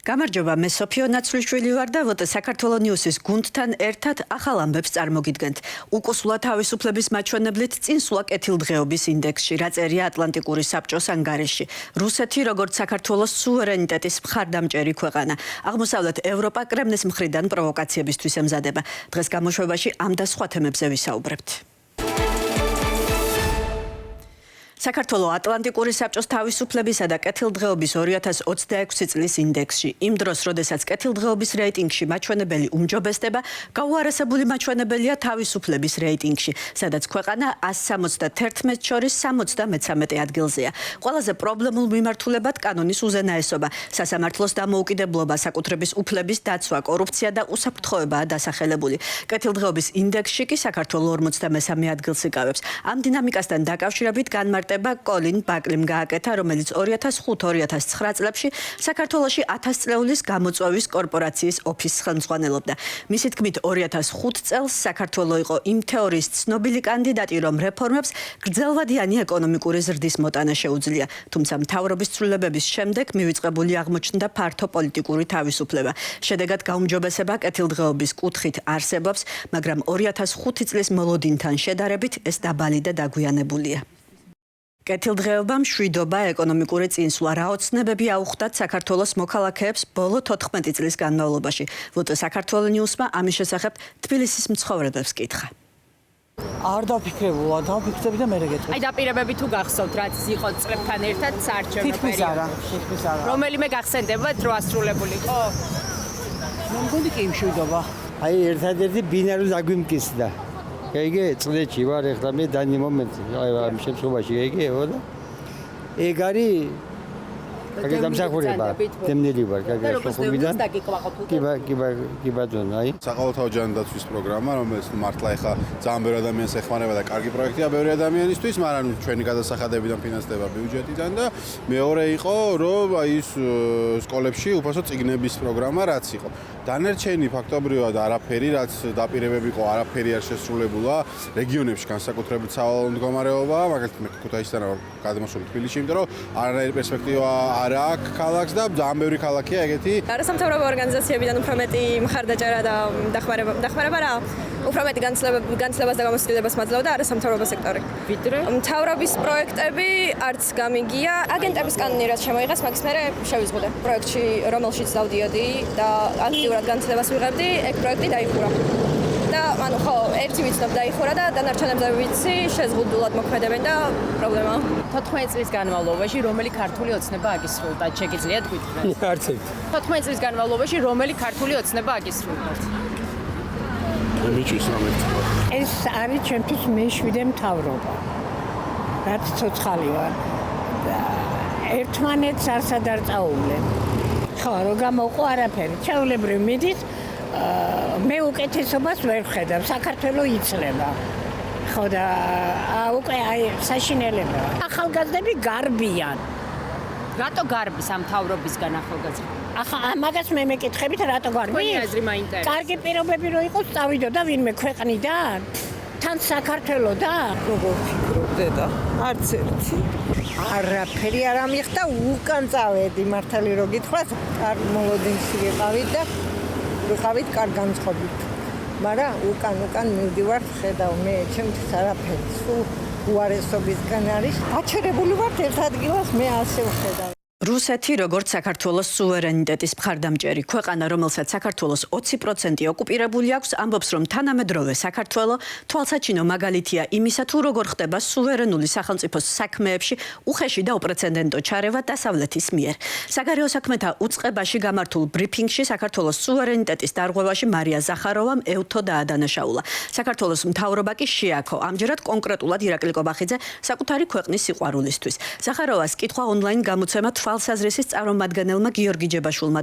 გამარჯობა, მე სოფიო ნაცვლიშვილი ვარ და საქართველოს ნიუსის გუნდთან ერთად ახალ ამბებს წარმოგიდგენთ. უკუსულა თავისუფლების მაჩვენებლით წინ სულა კეთილდღეობის ინდექსში, რა წერია ატლანტიკური საბჭოს ანგარიში. რუსეთი, როგორც საქართველოს სუვერენიტეტის მხარდამჭერი ქვეყანა, აღმოსავლეთ ევროპა კრემლის მხრიდან პროვოკაციებისთვის ემზადება. დღეს გამოშვებაში ამ და სხვა თემებზე ვისაუბრებთ. საქართველოს ატლანტიკური საბჭოს თავისუფლებისა და კეთილდღეობის 2026 წლის ინდექსში. იმ დროს, როდესაც კეთილდღეობის რეიტინგში მაჩვენებელი უმჯობესდება, გაუარესებული მაჩვენებელია თავისუფლების რეიტინგში, სადაც ქვეყანა 171 შორის 73 ადგილზეა. ყველაზე პრობლემულ მიმართულებად კანონის უზენაესობა, სასამართლოს დამოუკიდებლობა, საკუთრების უფლების დაცვა, კორუფცია და უსაფრთხოებაა დასახელებული. კეთილდღეობის ინდექსში კი საქართველოს 53 ადგილს იკავებს. ამ დინამიკასთან დაკავშირებით კოლინ ბაკლიმ გააკეთა, რომელიც 2005-2009 წლებში საქართველოში 1000 წლეულის გამოწვევის კორპორაციის ოფისს ხელმძღვანელობდა. მისი თქმით, 2005 წელს საქართველოს იყო იმ თეორიის ცნობილი კანდიდატი, რომ რეფორმებს გრძელვადიანი ეკონომიკური ზრდის მოტანა შეუძლია. თუმცა მთავრობის ცვლილებების შემდეგ მივიწყებული აღმოჩნდა ფართო პოლიტიკური თავისუფლება. შედეგად გაუმჯობესება კეთილდღეობის კუთხით არსებობს, მაგრამ 2005 წლის მოლოდინთან შედარებით ეს დაბალი და დაგვიანებულია. კეთილდღეობა, მშვიდობა, ეკონომიკური წინსვლა, რა ოცნებები აუხდათ საქართველოს მოქალაქეებს ბოლო 14 წლის განმავლობაში. საქართველოს ნიუსმა ამის შესახებ თბილისის მცხოვრებებს კითხა. არ დაფიქრებულა, დავფიქრები და მე რეგეთქვა. აი დაპირებები თუ გახსოვთ, რაც იყო წლებთან ერთად საარჩევნო პერიოდში. თითქმის არა. რომელიმე გახსენდება დრო ასრულებული იყო? მე მგონი კი მშვიდობა. აი ერთადერთი ბინარო დაგვიმკისდა. Გაიგე, წლებში ვარ ახლა მე დანი მომენტი, აი ამ შემთხვევაში გაიგეო და ეგ არის კაი დამსახურება, დემნელი ვარ, კაი სოფლიდან. კი ბატონო, აი. საყოველთაო ჯანდაცვის პროგრამა, რომელიც მართლა ახლა ძალიან ბევრი ადამიანს ეხმარება და კარგი პროექტია ბევრი ადამიანისთვის, მაგრამ ჩვენი გადასახადებიდან ფინანსდება ბიუჯეტიდან და მეორე იყო, რომ აი ის სკოლებში უფასო წიგნების პროგრამა რაც იყო. დანარჩენი ფაქტობრივად არაფერი, რაც დაპირებები იყო, არაფერი არ შესრულებულა. რეგიონებში განსაკუთრებით სავალალო მდგომარეობა, მაგალითად მე ქუთაისიდან ვარ გადამოსული თბილისში, იმიტომ რომ არანაირი პერსპექტივა არ აქვს ქალაქს და ძალიან ბევრი ქალაქია ეგეთი. არასამთავრობო ორგანიზაციებიდან უფრო მეტი მხარდაჭერა და დახმარება რა, უფრო მეტი განცლებას და გამოცდილებას მაძლევდა არასამთავრობო სექტორი. ვიდრე მთავრობის პროექტები არც გამიგია. აგენტების კანონი რაც შემოიღეს, მაგის მერე შევიზღუდე. პროექტში, რომელშიც დავდიოდი და აქტიურად განცლებას ვიღებდი, ეგ პროექტი დაიხურა. და ანუ ხო, ერთი ვიცნობ დაიხურა და დანარჩენებზე ვიცი, შეზღუდულად მოქმედებენ და პრობლემაა. 14 წლის განმავლობაში რომელი ქართული ოცნება აგისრულდა? შეგიძლიათ გითხრათ? არც ერთი. 14 წლის განმავლობაში რომელი ქართული ოცნება აგისრულდა? მიჩვის მომენტი. ეს არის ჩემთვის მეშვიდე მთავრობა. რაც ცოცხალი ვარ. ერთმანეთს არსად არ წაუვლენ. ხო, რო გამოყო არაფერი. ჩაულებრივ მიდის მე უკეთესობას ვერ ვხედავ, საქართველო იცლება. ხო და უკვე აი საშინელება. ახალგაზრდები გარბიან. რატო გარბის ამ მთავრობისგან ახალგაზრდა? ახლა მაგას მე მეკითხებით რატო გარბიან? თქვენი აზრი მაინტერესებს. კარგი პირობები რო იყოს, წავიდოდა ვინმე ქვეყნიდან? თან საქართველო და როგორ ფიქრობ და არც ერთი. არაფერი არ ამიხდა, უკან წავედი მართალი რო გითხრათ, კარგ მოლოდინში ვიყავით კარგ განწყობით. მაგრამ უკან მივდივარ, ხედავ მე ჩემთვის არაფერი. სულ უარესობისგან არის. აჩერებული ვარ ერთ ადგილას, მე ასე ვხედავ. რუსეთი, როგორც საქართველოს სუვერენიტეტის მხარდამჭერი ქვეყანა, რომელსაც საქართველოს 20% ოკუპირებული აქვს, ამბობს, რომ თანამედროვე საქართველოს თვალსაჩინო მაგალითია იმისა, თუ როგორ ხდება სუვერენული სახელმწიფოს საქმეებში უხეში და უპრეცედენტო ჩარევა დასავლეთის მიერ. საგარეო საქმეთა უწყებაში გამართულ ბრიფინგში საქართველოს სუვერენიტეტის დარღვევაში მარია ზახაროვამ ევთო დაადანაშაულა. საქართველოს მთავრობა კი შეაქო ამჯერად კონკრეტულად ირაკლი კობახიძე საკუთარი ქვეყნის სიყვარულისთვის. ზახაროვას კითხვა ონლაინ გამოცემა თვალსაზრისის წარმომადგენელმა გიორგი ჯებაშვილმა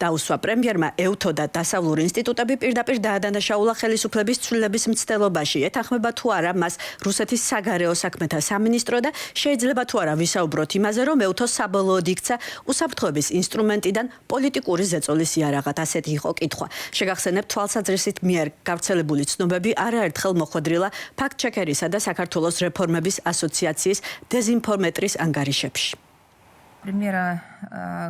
დაუსვა პრემიერმა ევთო და დასავლური ინსტიტუტები პირდაპირ დაადანაშაულა ხელისუფლების ცვლილების მცდელობაში. ეთანხმება თუ არა მას რუსეთის საგარეო საქმეთა სამინისტრო და შეიძლება თუ არა ვისაუბროთ იმაზე, რომ ევთო საბოლოოდ იქცა უსაფრთხოების ინსტრუმენტიდან პოლიტიკური ზეწოლის იარაღად. ასეთი იყო კითხვა. შეგახსენებთ, თვალსაზრისით მიერ გავრცელებული ცნობები არაერთხელ მოხვედრილა ფაქტ-ჩეკერისა და საქართველოს რეფორმების ასოციაციის დეზინფორმეტრის ანგარიშებში. Примера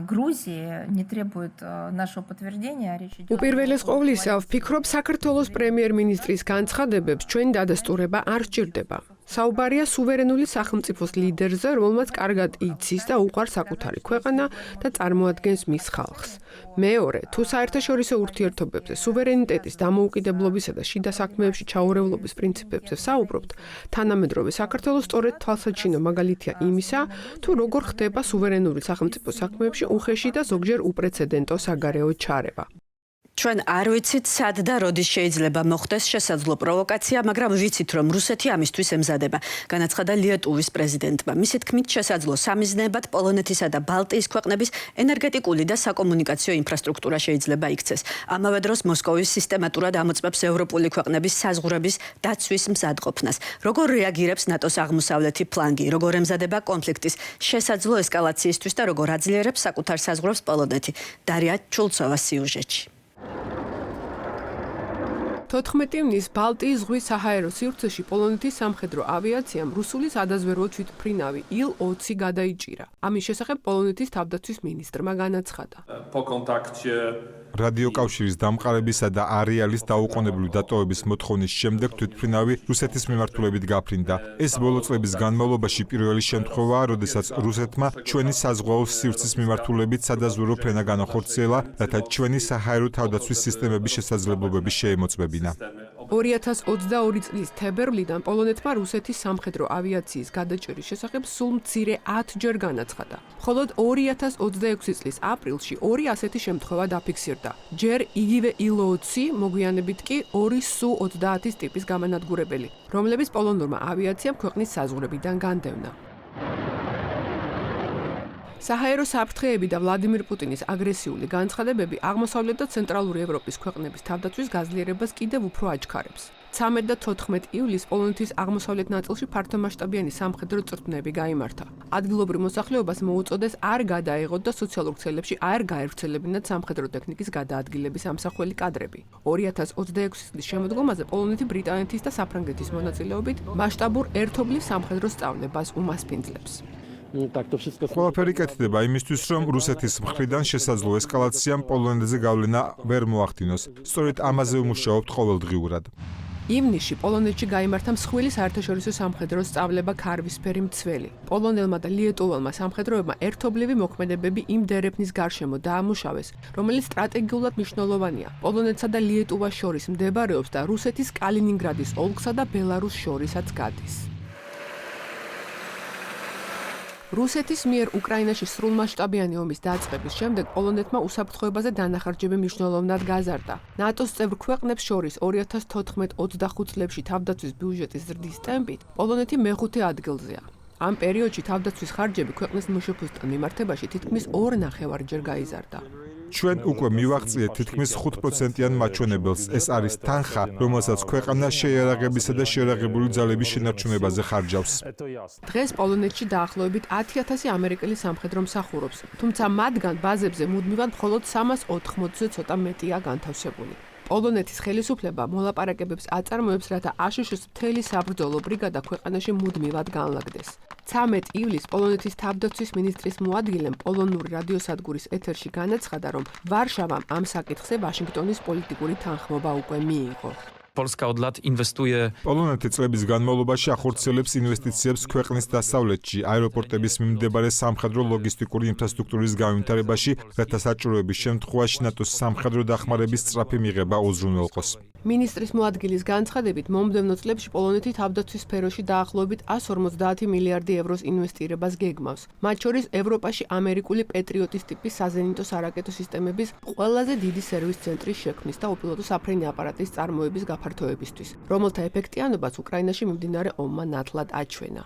Грузии не требует нашего подтверждения. Речь идет უპირველეს ყოვლისა, ვფიქრობ, საქართველოს პრემიერ-მინისტრის განცხადებებს ჩვენი დადასტურება არ სჭირდება. საუბარია სუვერენული სახელმწიფოს ლიდერზე, რომელმაც კარგად იცის და უყვარს საკუთარი ქვეყანა და წარმოადგენს მის ხალხს. მეორე, თუ საერთაშორისო ურთიერთობებზე, სუვერენიტეტის დამოუკიდებლობისა და შიდა საქმეებში ჩაურევლობის პრინციპებზე საუბრობთ, თანამედროვე საქართველოს სწორედ თვალსაჩინო მაგალითია იმისა, თუ როგორ ხდება სუვერენული სახელმწიფო საქმეებში უხეში და ზოგჯერ უპრეცედენტო საგარეო ჩარევა. ჩვენ არ ვიცით, სად და როდის შეიძლება მოხდეს შესაძლო პროვოკაცია, მაგრამ ვიცით, რომ რუსეთი ამისთვის ემზადება. განაცხადა ლიეტუვის პრეზიდენტმა. მისი თქმით, შესაძლო სამიზნეებად პოლონეთისა და ბალტიის ქვეყნების ენერგეტიკული და საკომუნიკაციო ინფრასტრუქტურა შეიძლება იქცეს. ამავე დროს მოსკოვის სისტემატურად ამოწმებს ევროპული ქვეყნების საზღვრების დაცვის მზადყოფნას. როგორ რეაგირებს ნატოს აღმოსავლეთი ფლანგი, როგორ ემზადება კონფლიქტის შესაძლო ესკალაციისთვის და როგორ აძლიერებს საკუთარ საზღვრებს პოლონეთი. დარია ჩულცოვას სიუჟეტში. 14 ივნის ბალტიის ზღვის საჰაერო სივრცეში პოლონეთის სამხედრო ავიაციამ რუსული სადაზვერვო თვითმფრინავი Il-20 გადაიჭირა. ამის შესახებ პოლონეთის თავდაცვის მინისტრმა განაცხადა. რადიოკავშირის დამყარებისა და არეალის დაუყოვნებლივ დატოვების მოთხოვნის შემდეგ თვითმფრინავი რუსეთის მიმართულებით გაფრინდა. ეს ბოლო წლების განმავლობაში პირველი შემთხვევაა, როდესაც რუსეთმა ჩვენი საზღვაო სივრცის მიმართულებით სადაზვერვო ფრენა განახორციელა, რათა ჩვენი საჰაერო თავდაცვის სისტემების შესაძლებლობები შეემოწმებინა. 2022 წლის თებერვლიდან პოლონეთმა რუსეთის სამხედრო ავიაციის გადაჭერის შესახებ სულ მცირე 10 ჯერ განაცხადა. მხოლოდ 2026 წლის აპრილში ორი ასეთი შემთხვევა დაფიქსირდა. ჯერ იგივე Il-20, მოგვიანებით კი ორი Su-30 ტიპის გამანადგურებელი, რომლებიც პოლონურმა ავიაციამ ქვეყნის საზღვრებიდან განდევნა. საჰაერო საფრთხეები და ვლადიმირ პუტინის აგრესიული განცხადებები აღმოსავლეთ და ცენტრალური ევროპის ქვეყნების თავდაცვის გაძლიერებას კიდევ უფრო აჩქარებს. 13 და 14 ივლისს პოლონეთის აღმოსავლეთ ნაწილში ფართომასშტაბიანი სამხედრო წვრთნები გაიმართა. ადგილობრივ მოსახლეობას მოუწოდეს არ გადაეღოთ და სოციალურ ქსელებში არ გაერთიანებინათ სამხედრო ტექნიკის გადაადგილების ამსახველი კადრები. 2026 წლის შემოდგომაზე პოლონეთი ბრიტანეთის და საფრანგეთის მონაწილეობით მასშტაბურ ერთობლივ სამხედრო სწავლებას უმასპინძლებს. ყველაფერი კეთდება იმისთვის, რომ რუსეთის მხრიდან შესაძლო ესკალაციამ პოლონეთზე გავლენა ვერ მოახდინოს. სწორედ ამაზე ვმუშაობთ ყოველდღიურად. ივნისში პოლონეთში გაიმართა მსხვილი საერთაშორისო სამხედრო სწავლება ქარვისფერი მცველი. პოლონელმა და ლიეტუვალმა სამხედროებმა ერთობლივი მოქმედებები იმ დერეფნის გარშემო დაამუშავეს, რომელიც სტრატეგიულად მნიშვნელოვანია. პოლონეთსა და ლიეტუვას შორის მდებარეობს და რუსეთის კალინინგრადის ოლქსა და ბელარუსს შორისაც გადის. რუსეთის მიერ უკრაინაში სრულმასშტაბიანი ომის დაწყების შემდეგ პოლონეთმა უსაფრთხოებაზე დანახარჯები მნიშვნელოვნად გაზარდა. ნატოს წევრ ქვეყნებს შორის 2014-25 წლებში თავდაცვის ბიუჯეტის ზრდის ტემპით პოლონეთი მეხუთე ადგილზეა. ამ პერიოდში თავდაცვის ხარჯები ქვეყნის მშპ-სთან მიმართებაში თითქმის 2.5-ჯერ გაიზარდა. ჩვენ უკვე მივაღწიეთ თითქმის 5%-იან მაჩვენებელს. ეს არის თანხა, რომელსაც ქვეყანა შეიარაღებისა და შეიარაღებული ძალების შენარჩუნებაზე ხარჯავს. დღეს პოლონეთში დაახლოებით 10,000 ამერიკელი სამხედრო მსახურობს, თუმცა მათგან ბაზებზე მუდმივად მხოლოდ 380-ზე ცოტა მეტია განთავსებული. პოლონეთის ხელისუფლება მოლაპარაკებებს აწარმოებს, რათა აშშ-ს მთელი საბრძოლო ბრიგადა ქვეყანაში მუდმივად განლაგდეს. 13 ივლისს პოლონეთის თავდაცვის მინისტრის მოადგილემ პოლონური რადიოსადგურის ეთერში განაცხადა, რომ ვარშავამ ამ საკითხზე ვაშინგტონის პოლიტიკური თანხმობა უკვე მიიღო. Polska od lat inwestuje. პოლონეთი წლების განმავლობაში ახორციელებს ინვესტიციებს ქვეყნის დასავლეთში, აეროპორტების მიმდებარე სამხედრო ლოგისტიკური ინფრასტრუქტურის განვითარებაში, რათა საჭიროების შემთხვევაში ნატოს სამხედრო დახმარების სწრაფი მიღება უზრუნველყოს. მინისტრის მოადგილის განცხადებით, მომდევნო წლებში პოლონეთი თავდაცვის სფეროში დაახლოებით 150 მილიარდი ევროს ინვესტირებას გეგმავს. მათ შორის ევროპაში ამერიკული პეტრიოტის ტიპის საზენიტო სარაკეტო სისტემების ყველაზე დიდი სერვის ცენტრის შექმნის და უპილოტო საფრენი აპარატის წარმოების გაფართოებისთვის, რომელთა ეფექტიანობას უკრაინაში მიმდინარე ომმა ნათლად აჩვენა.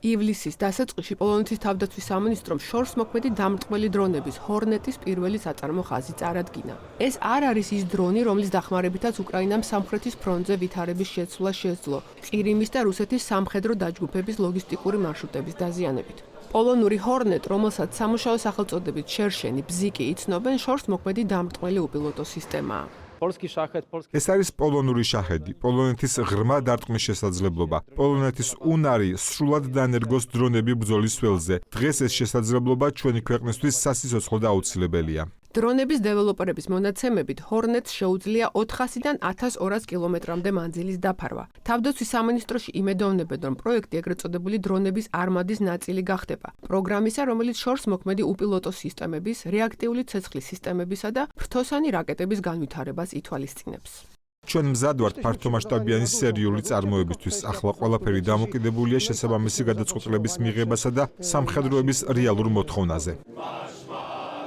ივლისის დასაწყისში პოლონეთის თავდაცვის სამინისტრომ შორსმოქმედი დამრტყმელი დრონების ჰორნეტის პირველი საწარმო ხაზი წარადგინა. ეს არ არის ის დრონი, რომლის დახმარებითაც უკრაინამ სამხრეთის ფრონტზე ვითარების შეცვლა შეძლო, ყირიმის და რუსეთის სამხედრო დაჯგუფების ლოგისტიკური მარშრუტების დაზიანებით. პოლონური ჰორნეტ, რომელსაც სამუშაო სახელწოდებით შერშენი, ბზიკი იცნობენ, შორსმოქმედი დამრტყმელი უპილოტო სისტემაა. ეს არის პოლონური შაჰედი, პოლონეთის ღრმა დარტყმის შესაძლებლობა. პოლონეთის უნარი სრულად დაენერგოს დრონები ბრძოლის ველზე. დღეს ეს შესაძლებლობა ჩვენი ქვეყნისთვის სასიცოცხლო და აუცილებელია. დრონების დეველოპერების მონაცემებით Hornets შეუძლია 400-დან 1200 კილომეტრამდე მანძილის დაფარვა. თავდაცვის სამინისტროში იმედოვნებენ, რომ პროექტი ეგრეთ წოდებული დრონების არმადის ნაწილი გახდება. პროგრამისა, რომელიც შორს მოქმედი უპილოტო სისტემების, რეაქტიული ცეცხლის სისტემებისა და ფრთოსანი რაკეტების განვითარებას ითვალისწინებს. ჩვენ მზად ვართ ფართომასშტაბიანი სერიული წარმოებისთვის. ახლა ყველაფერი დამოკიდებულია შესაბამისი გადაწყვეტილების მიღებასა და სამხედროების რეალურ მოთხოვნაზე.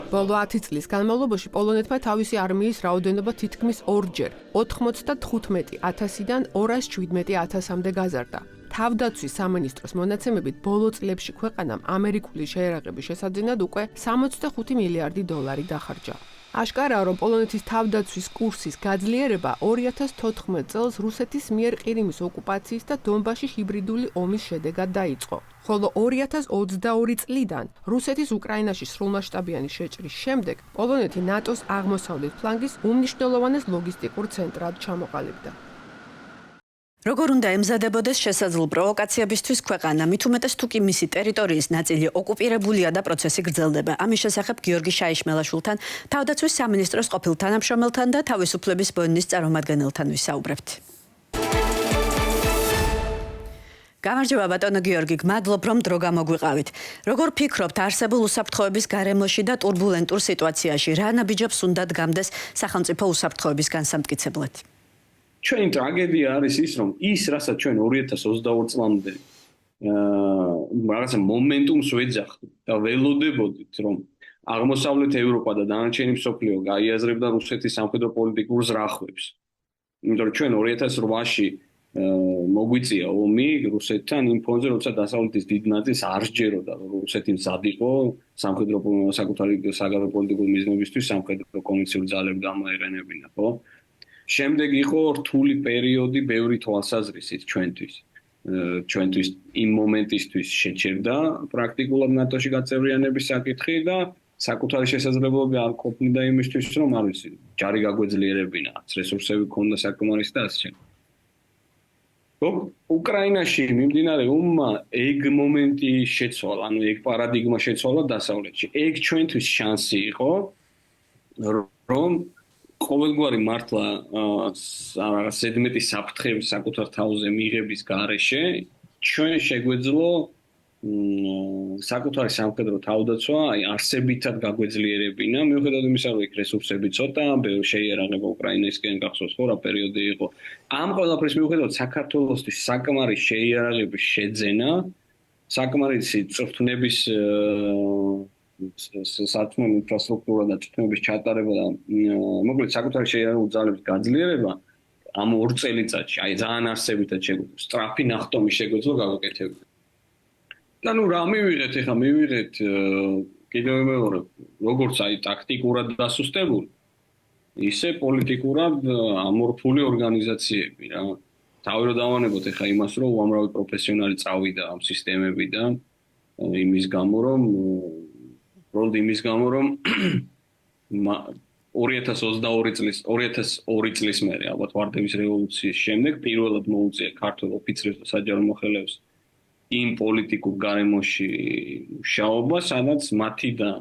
ბოლო 10 წლის განმავლობაში პოლონეთმა თავისი არმიის რაოდენობა თითქმის 2-ჯერ 95,000-დან 217,000-მდე გაზარდა. თავდაცვის სამინისტროს მონაცემებით ბოლო წლებში ქვეყანამ ამერიკული შეერაღების შესაძინად უკვე 65 მილიარდი დოლარი დახარჯა. აშკარაა, რომ პოლონეთის თავდაცვის კურსის გაძლიერება 2014 წელს რუსეთის მიერ ყირიმის ოკუპაციის და დონბასში ჰიბრიდული ომის შედეგად დაიწყო. ხოლო 2022 წლიდან რუსეთის უკრაინაში სრულმასშტაბიანი შეჭრის შემდეგ პოლონეთი ნატოს აღმოსავლეთ ფლანგის უმნიშვნელოვანეს ლოგისტიკურ ცენტრად ჩამოყალიბდა. როგორ უნდა ემზადებოდეს შესაძლო პროვოკაციებისთვის ქვეყანა, მით უმეტეს თუ კი მისი ტერიტორიის ნაწილი ოკუპირებულია და პროცესი გრძელდება. ამის შესახებ გიორგი შაიშმელაშვილთან, თავდაცვის სამინისტროს ყოფილ თანამშრომელთან და თავისუფლების ბონის წარმომადგენელთან ვისაუბრებთ. გამარჯობა ბატონო გიორგი, გმადლობ რომ დრო გამოგვიყავით. როგორ ფიქრობთ არსებულ უსაფრთხოების გარემოში და ტურბულენტურ სიტუაციაში რა ნაბიჯებს უნდა დგამდეს სახელმწიფო უსაფრთხოების განსამტკიცებლად? ჩვენი ტრაგედია არის ის, რომ ის, რასაც ჩვენ 2022 წლამდე რაღაცა მომენტუმს ვეძახდით და ველოდებოდით, რომ აღმოსავლეთ ევროპა და დანარჩენი მსოფლიო გაიაზრებდა რუსეთის სამხედრო პოლიტიკურ ზრახვებს. იმიტომ რომ ჩვენ 2008-ში მოგვიწია ომი რუსეთთან იმ ფონზე, როცა დასავლეთის დიდ ნაწილს არ სჯეროდა, რომ რუსეთი მზად იყო სამხედრო საკუთარი საგარეო პოლიტიკურ მიზნებისთვის სამხედრო კონვენციურ ძალებს გამოეყენებინა, ხო? შემდეგ იყო რთული პერიოდი ბევრი თვალსაზრისით ჩვენთვის იმ მომენტისთვის შეჩერდა პრაქტიკულად ნატოში გაწევრიანების საკითხი და საკუთარი შესაძლებლობები არ ყოფნიდა იმისთვის, რომ არ ვიცი, ჯარი გაგვეძლიერებინა, რესურსები ქონდა საკმარისი და ასე შემდეგ. უკრაინაში მიმდინარე ომმა ეგ მომენტი შეცვალა, ანუ ეგ პარადიგმა შეცვალა დასავლეთში. ეგ ჩვენთვის შანსი იყო, რომ ყოველგვარი მართლა რაღაც ზედმეტი საფრთხების საკუთარ თავზე მიღების გარეშე ჩვენ შეგვეძლო საკუთარი სამხედრო თავდაცვა, აი არსებითად გაგვეძლიერებინა, მიუხედავად იმისა, რომ იქ რესურსები ცოტა, ბევრი შეიარაღება უკრაინისკენ გახსოვს ხო რა პერიოდი იყო. ამ ყველაფრის მიუხედავად საქართველოსთვის საკმარისი შეიარაღების შეძენა, საკმარისი წვრთნების საწმენ ინფრასტრუქტურა და წვრთნების ჩატარება და მოკლედ საკუთარი შეიარაღებული ძალების გაძლიერება ამ 2 წელიწადში, აი ძალიან არსებითად შეგვიძლია სწრაფი ნახტომი შეგვეძლო გავაკეთებინა. და ნუ რა მივიღეთ ახლა მივიღეთ კიდევ მეორე როგორც აი ტაქტიკურად დასუსტებული ისე პოლიტიკურად ამორფული ორგანიზაციები რა თავი რომ დავანებოთ ახლა იმას რომ უამრავი პროფესიონალი წავიდა ამ სისტემებიდან იმის გამო რომ 2022 წლის მერე ალბათ ვარდების რევოლუციის შემდეგ პირველად მოუწია ქართულ ოფიცრებს და საჯარო მოხელეებს იმ პოლიტიკურ გარემოში მუშაობა, სადაც მათი და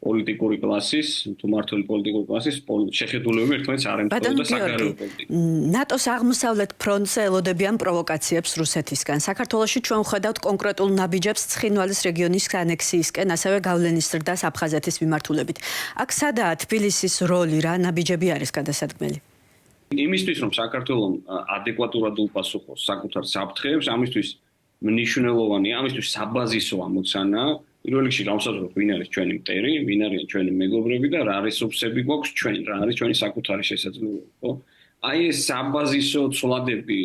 პოლიტიკური კლასის, თუ მართული პოლიტიკური კლასის შეხედულებები ერთმანეთს არ ემთხვევა და საგარეო პოლიტიკა. ნატოს აღმოსავლეთ ფრონტზე ელოდებიან პროვოკაციებს რუსეთისგან. საქართველოში ჩვენ ვხედავთ კონკრეტულ ნაბიჯებს ცხინვალის რეგიონის ანექსიისკენ, ასევე გავლენის ზრდას აფხაზეთის მიმართულებით. აქ სადაა თბილისის როლი, რა ნაბიჯები არის გადასადგმელი? იმისთვის, რომ საქართველოს ადეკვატურად უპასუხოს საკუთარ საფრთხეებს, ამისთვის მნიშვნელოვანია, ამისთვის საბაზისო ამოცანა, პირველ რიგში გავსაზრდოთ, ვინ არის ჩვენი მტერი, ვინ არიან ჩვენი მეგობრები და რა რესურსები გვაქვს ჩვენ, რა არის ჩვენი საკუთარი შესაძლებლობა, ხო? აი ეს საბაზისო ცვლადები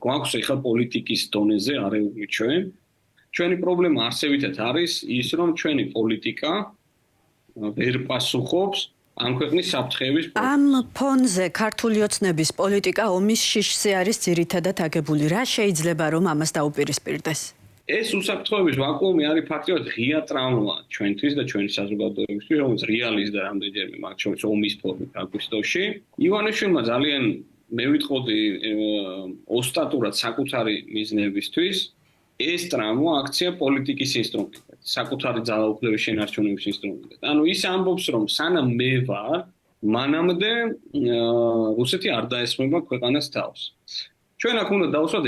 გვაქვს ახლა პოლიტიკის დონეზე არეული ჩვენ. ჩვენი პრობლემა არსებითად არის ის, რომ ჩვენი პოლიტიკა ვერ პასუხობს ამ ქვეყნის საფრთხეების ამ ფონზე ქართული ოცნების პოლიტიკა ომის შიშზე არის ძირითადად აგებული. რა შეიძლება რომ ამას დაუპირისპირდეს? ეს უსაფრთხოების ვაკუუმი არის ფაქტობრივად ღია ტრავმა ჩვენთვის და ჩვენი საზოგადოებისთვის, რომელიც რეალიზდა რამდენჯერმე მათ შორის ომის ფორმით აგვისტოში. ივანიშვილმა ძალიან მე ვიტყოდი ოსტატურად საკუთარი მიზნებისთვის ეს ტრავმა აქცია პოლიტიკის ინსტრუმენტად, საკუთარი ძალაუფლების შენარჩუნების ინსტრუმენტად. ანუ ის ამბობს, რომ სანამ მე ვარ, მანამდე რუსეთი არ დაესმება ქვეყანას თავს. ჩვენ აქ უნდა დავუსვათ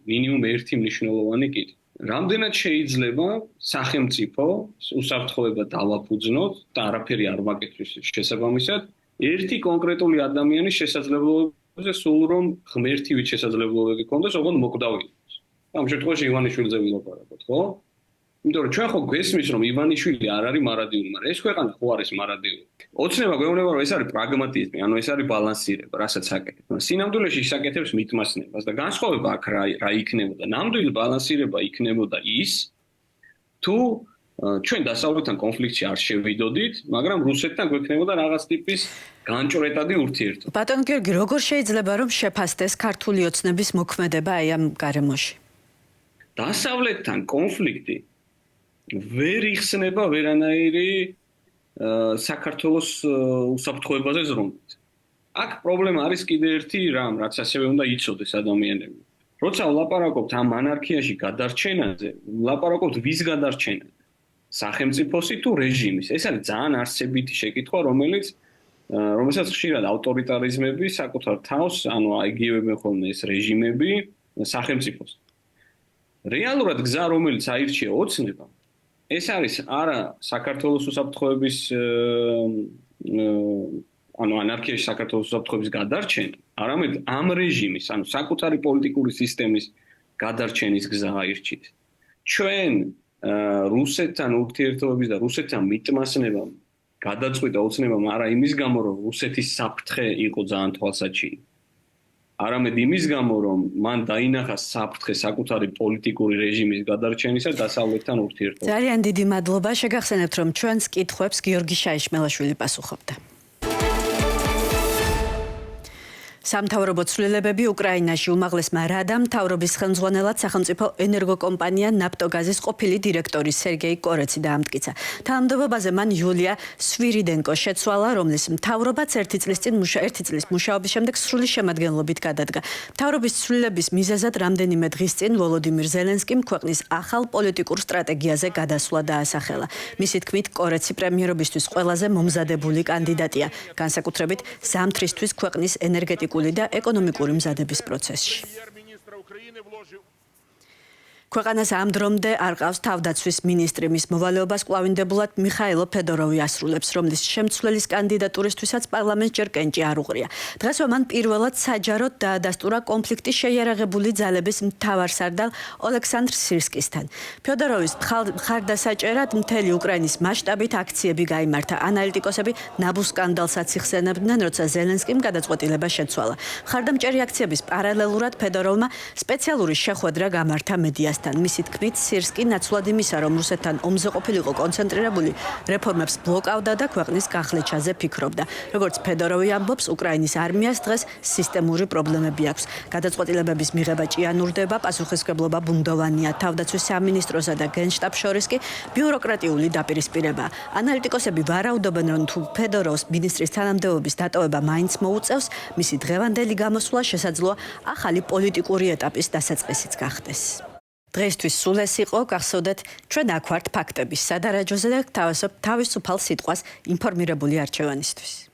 მინიმუმ ერთი მნიშვნელოვანი კითხვი. რამდენად შეიძლება სახელმწიფო უსაფრთხოება დავაფუძნოთ და არაფერი არ ვაკეთოს შესაბამისად ერთი კონკრეტული ადამიანის შესაძლებლობებზე სულ რომ ღმერთივით შესაძლებლობები ქონდეს, ოღონდ მოკვდავინოს. ამ შემთხვევაში ივანიშვილზე ვილაპარაკოთ, ხო? იმიტომ რომ ჩვენ ხო გვესმის რომ ივანიშვილი არ არის მარადიული, მაგრამ ეს ქვეყანა ხო არის მარადიული. ოცნება გვეუბნება რომ ეს არის პრაგმატიზმი, ანუ ეს არის ბალანსირება, რასაც აკეთებს. სინამდვილეში ის აკეთებს მითმასნებას და განსხვავება აქ რა იქნებოდა. ნამდვილი ბალანსირება იქნებოდა ის, თუ ჩვენ დასავლეთთან კონფლიქტში არ შევიდოდით, მაგრამ რუსეთთან გვექნებოდა რაღაც ტიპის განჭვრეტადი ურთიერთობა. ბატონ გიორგი, როგორ შეიძლება რომ შეფასდეს ქართული ოცნების მოქმედება აი ამ გარემოში? დასავლეთთან კონფლიქტი ვერ იხსნება ვერანაირი საქართველოს უსაფრთხოებაზე ზრუნვით. აქ პრობლემა არის კიდე ერთი რამ, რაც ასევე უნდა იცოდეს ადამიანები. როცა ვლაპარაკობთ ამ ანარქიაში გადარჩენაზე, ვლაპარაკობთ ვის გადარჩენაზე? სახელმწიფოსი თუ რეჟიმის? ეს არის ძალიან არსებითი შეკითხვა, რომელსაც ხშირად ავტორიტარიზმები საკუთარ თავს, ანუ აიგივებენ ხოლმე ეს რეჟიმები სახელმწიფოს. რეალურად გზა, რომელიც აირჩია ოცნება, ეს არის არა საქართველოს უსაფრთხოების ანუ ანარქიაში საქართველოს უსაფრთხოების გადარჩენა, არამედ ამ რეჟიმის, ანუ საკუთარი პოლიტიკური სისტემის გადარჩენის გზა აირჩით. ჩვენ რუსეთთან ურთიერთობების და რუსეთთან მიტმასნებამ გადაწყვიტა ოცნებამ არა იმის გამო, რომ რუსეთის საფრთხე იყო ძალიან თვალსაჩინო. არამედ იმის გამო, რომ მან დაინახა საფრთხე საკუთარი პოლიტიკური რეჟიმის გადარჩენისა დასავლეთთან ურთიერთობაზე. ძალიან დიდი მადლობა. შეგახსენებთ, რომ ჩვენს კითხვებს გიორგი შაიშმელაშვილი პასუხობდა. სამთავრობო ცვლილებები უკრაინაში უმაღლესმა რადამ მთავრობის ხელმძღვანელად სახელმწიფო ენერგოკომპანია ნაფტოგაზის ყოფილი დირექტორი სერგეი კორეცი დაამტკიცა. თანამდებობაზე მან იულია სვირიდენკო შეცვალა, რომლის მთავრობაც ერთი წლის მუშაობის შემდეგ სრული შემადგენლობით გადადგა. მთავრობის ცვლილების მიზეზად რამდენიმე დღის წინ ვოლოდიმირ ზელენსკიმ ქვეყნის ახალ პოლიტიკურ სტრატეგიაზე გადასვლა დაასახელა. მისი თქმით, კორეცი პრემიერობისთვის ყველაზე მომზადებული კანდიდატია, განსაკუთრებით ზამთრისთვის ქვეყნის ენერგეტიკული და ეკონომიკური მზადების პროცესში. ქვეყანას ამ დრომდე არ ყავს თავდაცვის მინისტრი. მის მოვალეობას კვლავინდებულად მიხაილო ფედოროვი ასრულებს, რომლის შემცვლელის კანდიდატურისთვისაც პარლამენტს ჯერ კენჭი არ უყრია. დღესვე მან პირველად საჯაროდ დაადასტურა კონფლიქტის შეიარაღებული ძალების მთავარსარდალ ოლექსანდრ სირსკისთან. ფედოროვის მხარდასაჭერად მთელი უკრაინის მასშტაბით აქციები გაიმართა. ანალიტიკოსები ნაბუ სკანდალსაც იხსენებდნენ, როცა ზელენსკიმ გადაწყვეტილება შეცვალა. მხარდამჭერი აქციების პარალელურად ფედოროვმა სპეციალური შეხვედრა გამართა მედიასთან. მისი თქმით, სირსკი ნაცვლად იმისა, რომ რუსეთთან ომზე ყოფილიყო კონცენტრირებული, რეფორმებს ბლოკავდა და ქვეყნის გახლეჩაზე ფიქრობდა. როგორც ფედოროვი ამბობს, უკრაინის არმიას დღეს სისტემური პრობლემები აქვს. გადაწყვეტილებების მიღება ჭიანურდება, პასუხისმგებლობა ბუნდოვანია. თავდაცვის სამინისტროსა და გენშტაბს შორის კი ბიუროკრატიული დაპირისპირებაა. ანალიტიკოსები ვარაუდობენ, რომ თუ ფედოროვს მინისტრის თანამდებობის დატოვება მაინც მოუწევს, მისი დღევანდელი გამოსვლა შესაძლოა ახალი პოლიტიკური ეტაპის დასაწყისიც გახდეს. დღეისთვის სულ ეს იყო. გახსოვდეთ, ჩვენ აქ ვართ ფაქტების სადარაჯოზე და თავისუფალ სიტყვას ინფორმირებული არჩევანისთვის.